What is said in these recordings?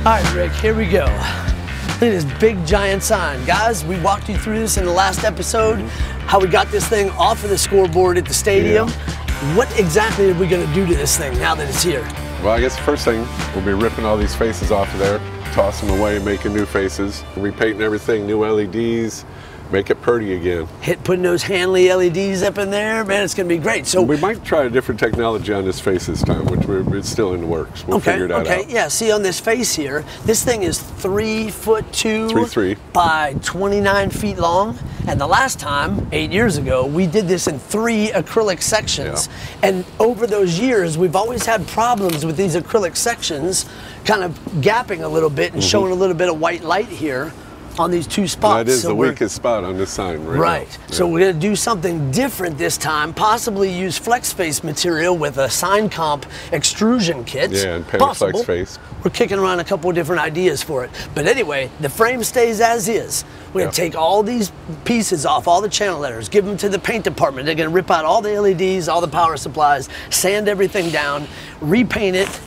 All right, Rick, here we go. Look at this big giant sign. Guys, we walked you through this in the last episode, how we got this thing off of the scoreboard at the stadium. Yeah. What exactly are we gonna do to this thing now that it's here? Well, I guess the first thing, we'll be ripping all these faces off of there, toss them away, making new faces, repainting everything, new LEDs, make it pretty again. Putting those Hanley LEDs up in there, man, it's gonna be great. So we might try a different technology on this face this time, which it's still in the works. We'll figure that out. Okay, yeah, see on this face here, this thing is 3'2" by 29 feet long. And the last time, 8 years ago, we did this in 3 acrylic sections. Yeah. And over those years, we've always had problems with these acrylic sections kind of gapping a little bit and showing a little bit of white light here on these 2 spots. That is the weakest spot on this sign right now. So we're going to do something different this time, possibly use flex face material with a sign comp extrusion kit. Yeah, and paint flex face. We're kicking around a couple of different ideas for it. But anyway, the frame stays as is. We're going to take all these pieces off, all the channel letters, give them to the paint department. They're going to rip out all the LEDs, all the power supplies, sand everything down, repaint it.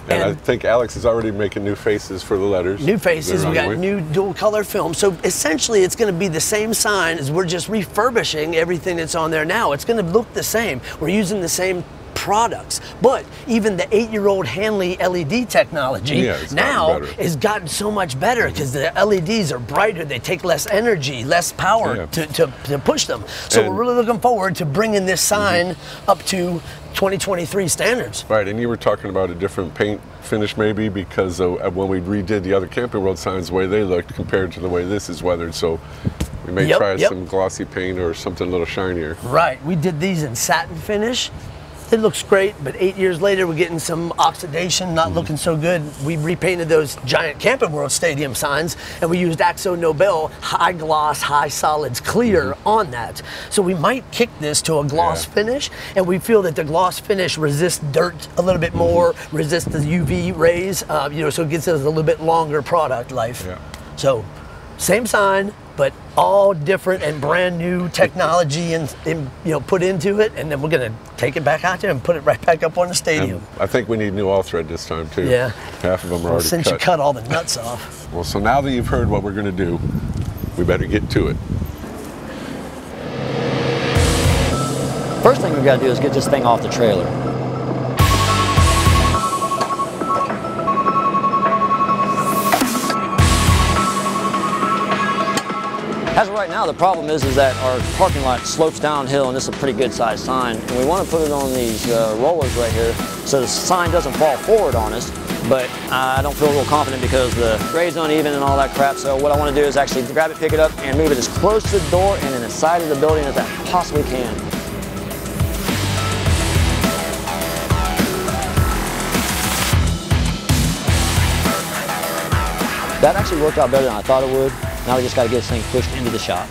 And I think Alex is already making new faces for the letters. New faces, we got new dual color film. So essentially it's gonna be the same sign as we're just refurbishing everything that's on there now. It's gonna look the same. We're using the same products, but even the 8-year-old Hanley LED technology now has gotten so much better because the LEDs are brighter, they take less energy, less power to push them. So we're really looking forward to bringing this sign up to 2023 standards. Right, and you were talking about a different paint finish maybe because when we redid the other Camping World signs, the way they looked compared to the way this is weathered, so we may try some glossy paint or something a little shinier. Right, we did these in satin finish. It looks great, but 8 years later, we're getting some oxidation, not looking so good. We repainted those giant Camping World Stadium signs, and we used Akzo Nobel high gloss, high solids clear on that. So we might kick this to a gloss finish, and we feel that the gloss finish resists dirt a little bit more, resists the UV rays, you know, so it gives us a little bit longer product life. Yeah. So, same sign, but all different and brand new technology and you know, put into it, and then we're gonna take it back out there and put it right back up on the stadium. And I think we need new all thread this time too. Yeah. Half of them are already since cut. You cut all the nuts off. Well, so now that you've heard what we're gonna do, we better get to it. First thing we gotta do is get this thing off the trailer. As of right now, the problem is that our parking lot slopes downhill, and this is a pretty good sized sign. And we want to put it on these rollers right here so the sign doesn't fall forward on us. But I don't feel real confident because the grade's uneven and all that crap. So what I want to do is actually grab it, pick it up, and move it as close to the door and in the side of the building as I possibly can. That actually worked out better than I thought it would. Now we just got to get this thing pushed into the shop.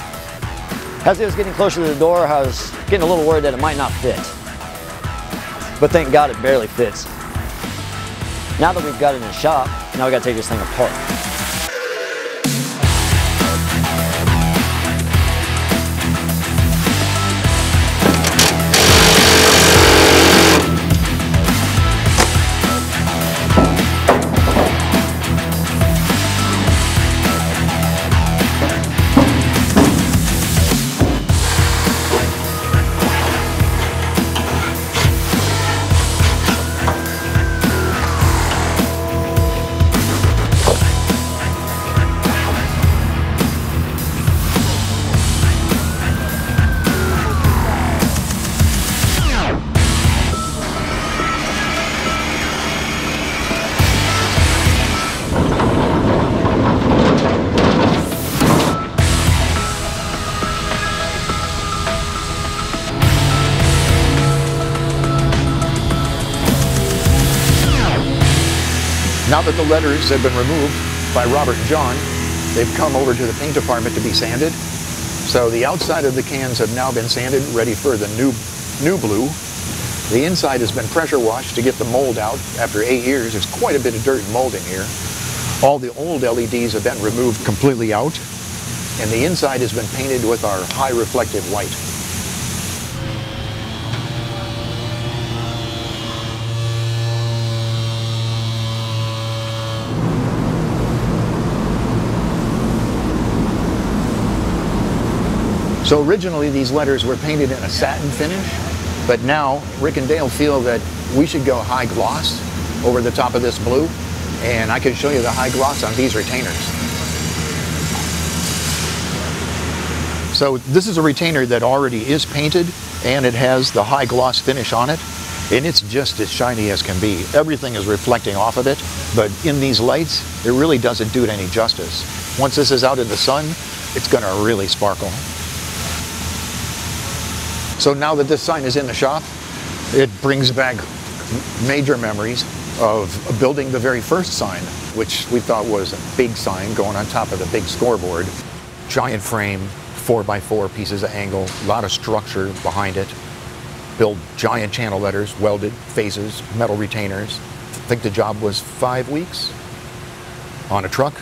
As it was getting closer to the door, I was getting a little worried that it might not fit. But thank God it barely fits. Now that we've got it in the shop, now we got to take this thing apart. Now that the letters have been removed by Robert and John, they've come over to the paint department to be sanded. So the outside of the cans have now been sanded, ready for the new blue. The inside has been pressure washed to get the mold out. After 8 years, there's quite a bit of dirt and mold in here. All the old LEDs have been removed completely out, and the inside has been painted with our high reflective white. So originally these letters were painted in a satin finish, but now Rick and Dale feel that we should go high gloss over the top of this blue, and I can show you the high gloss on these retainers. So this is a retainer that already is painted, and it has the high gloss finish on it, and it's just as shiny as can be. Everything is reflecting off of it, but in these lights, it really doesn't do it any justice. Once this is out in the sun, it's gonna really sparkle. So now that this sign is in the shop, it brings back major memories of building the very first sign, which we thought was a big sign going on top of the big scoreboard. Giant frame, 4x4 pieces of angle, a lot of structure behind it. Build giant channel letters, welded faces, metal retainers. I think the job was 5 weeks. On a truck,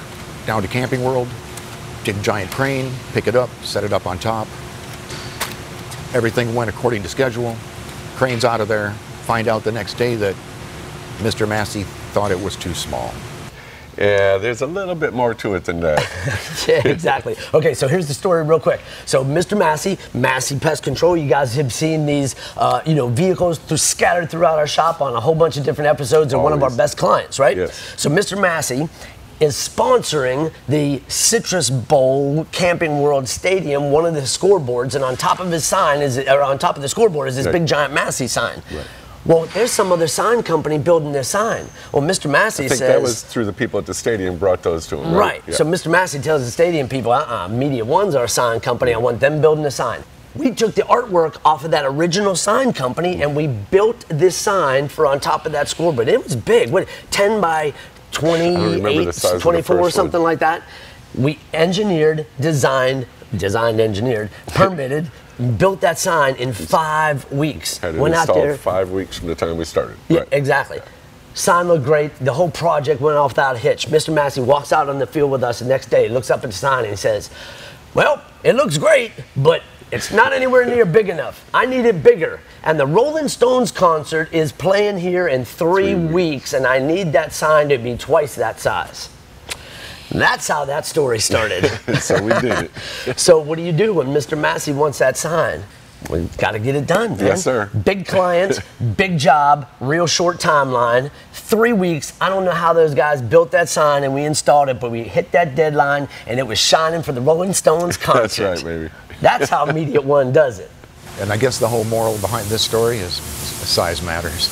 down to Camping World, dig giant crane, pick it up, set it up on top. Everything went according to schedule. Crane's out of there. Find out the next day that Mr. Massey thought it was too small. Yeah, there's a little bit more to it than that. Yeah, exactly. Okay, so here's the story real quick. So Mr. Massey, Massey Pest Control, you guys have seen these vehicles scattered throughout our shop on a whole bunch of different episodes, and one of our best clients, right? Yes. So Mr. Massey is sponsoring the Citrus Bowl Camping World Stadium, one of the scoreboards, and on top of his sign on top of the scoreboard is this big giant Massey sign. Right. Well, there's some other sign company building their sign. Well, Mr. Massey says... I think that was through the people at the stadium brought those to him, right? Right. Yeah. So Mr. Massey tells the stadium people, Media One's our sign company. I want them building a sign. We took the artwork off of that original sign company, and we built this sign for on top of that scoreboard. It was big. What, 10 by 28, 24, or something like that. We engineered, engineered, permitted, built that sign in 5 weeks. Had it went out there 5 weeks from the time we started. Yeah, right. exactly. Sign looked great. The whole project went off without a hitch. Mr. Massey walks out on the field with us the next day, looks up at the sign, and he says, well, it looks great, but it's not anywhere near big enough. I need it bigger. And the Rolling Stones concert is playing here in 3 weeks, and I need that sign to be twice that size. And that's how that story started. So we did it. So what do you do when Mr. Massey wants that sign? We got to get it done, man. Yes, sir. Big client, big job, real short timeline. 3 weeks. I don't know how those guys built that sign and we installed it, but we hit that deadline and it was shining for the Rolling Stones concert. That's right, baby. That's how Media One does it. And I guess the whole moral behind this story is size matters.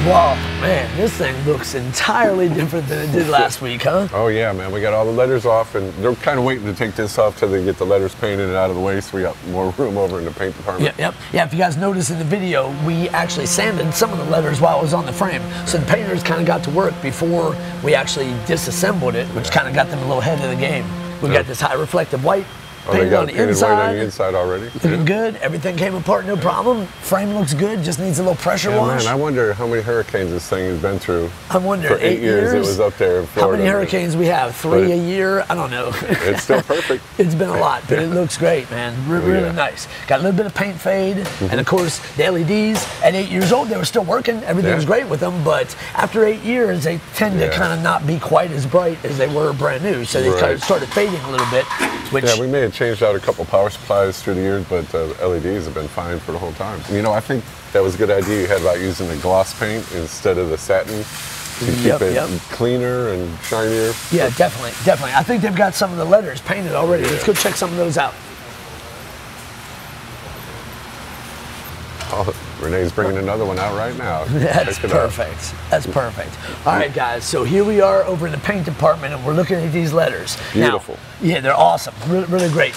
Whoa, man, this thing looks entirely different than it did last week, huh? Oh yeah, man, we got all the letters off, and they're kind of waiting to take this off till they get the letters painted and out of the way, so we got more room over in the paint department. Yeah, if you guys notice in the video, we actually sanded some of the letters while it was on the frame, so the painters kind of got to work before we actually disassembled it, which kind of got them a little ahead of the game. We got this high reflective white painted on the inside. White on the inside already. Looking good. Everything came apart, no problem. Frame looks good. Just needs a little pressure wash. Man, I wonder how many hurricanes this thing has been through. I wonder. For 8 years it was up there in Florida. How many hurricanes we have? 3 a year? I don't know. It's still perfect. It's been a lot, but it looks great, man. Really nice. Got a little bit of paint fade, and of course the LEDs. At 8 years old, they were still working. Everything was great with them, but after 8 years, they tend to kind of not be quite as bright as they were brand new. So they kind of started fading a little bit. Which we may have changed out a couple power supplies through the years, but LEDs have been fine for the whole time. You know, I think that was a good idea you had about using the gloss paint instead of the satin to keep it cleaner and shinier. Yeah, definitely. I think they've got some of the letters painted already. Let's go check some of those out. Oh, Renee's bringing another one out right now. That's perfect. That's perfect. All right, guys. So here we are over in the paint department, and we're looking at these letters. Beautiful. Now, yeah, they're awesome. Really great.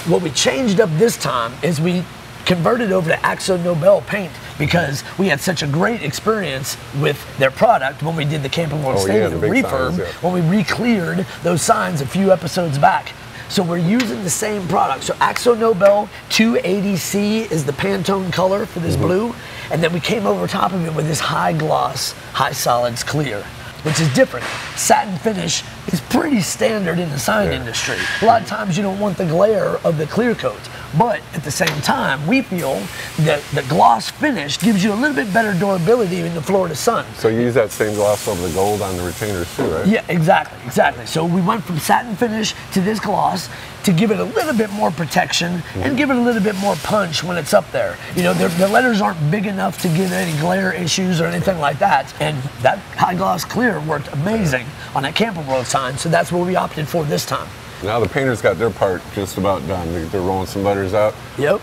What we changed up this time is we converted over to Akzo Nobel paint because we had such a great experience with their product when we did the Camping World Stadium refurb, when we re-cleared those signs a few episodes back. So we're using the same product. So Akzo Nobel 280C is the Pantone color for this blue. And then we came over top of it with this high gloss, high solids clear, which is different. Satin finish is pretty standard in the sign industry. A lot of times you don't want the glare of the clear coat. But at the same time, we feel that the gloss finish gives you a little bit better durability in the Florida sun. So you use that same gloss over the gold on the retainers too, right? Yeah, exactly. So we went from satin finish to this gloss to give it a little bit more protection and give it a little bit more punch when it's up there. You know, the letters aren't big enough to give any glare issues or anything like that. And that high gloss clear worked amazing on that Camping World sign, so that's what we opted for this time. Now the painters got their part just about done. They're rolling some letters out. Yep.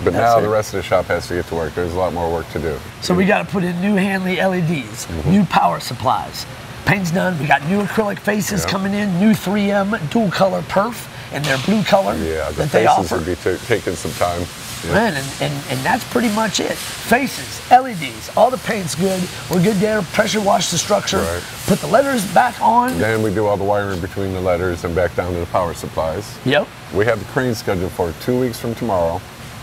But now the rest of the shop has to get to work. There's a lot more work to do. So we got to put in new Hanley LEDs, new power supplies. Paint's done. We got new acrylic faces coming in, new 3M dual color perf in their blue color that they offer. Would be taking some time. Yeah. Man, and that's pretty much it. Faces, LEDs, all the paint's good. We're good there. Pressure wash the structure. Right. Put the letters back on. Then we do all the wiring between the letters and back down to the power supplies. Yep. We have the crane scheduled for 2 weeks from tomorrow.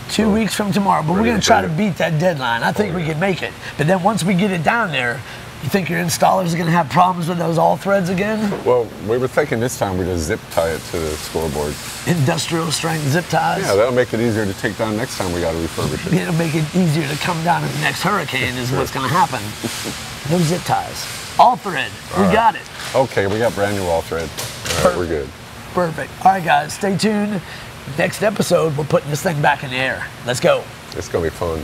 2 weeks from tomorrow, but we're going to try to beat that deadline. I think we can make it. But then once we get it down there, you think your installers are going to have problems with those all threads again? Well, we were thinking this time we just zip tie it to the scoreboard. Industrial strength zip ties? Yeah, that'll make it easier to take down next time we got to refurbish it. It'll make it easier to come down in the next hurricane is what's going to happen. No zip ties. All thread. We got it. Okay, we got brand new all thread. All right, we're good. Perfect. All right, guys, stay tuned. Next episode, we're putting this thing back in the air. Let's go. It's going to be fun.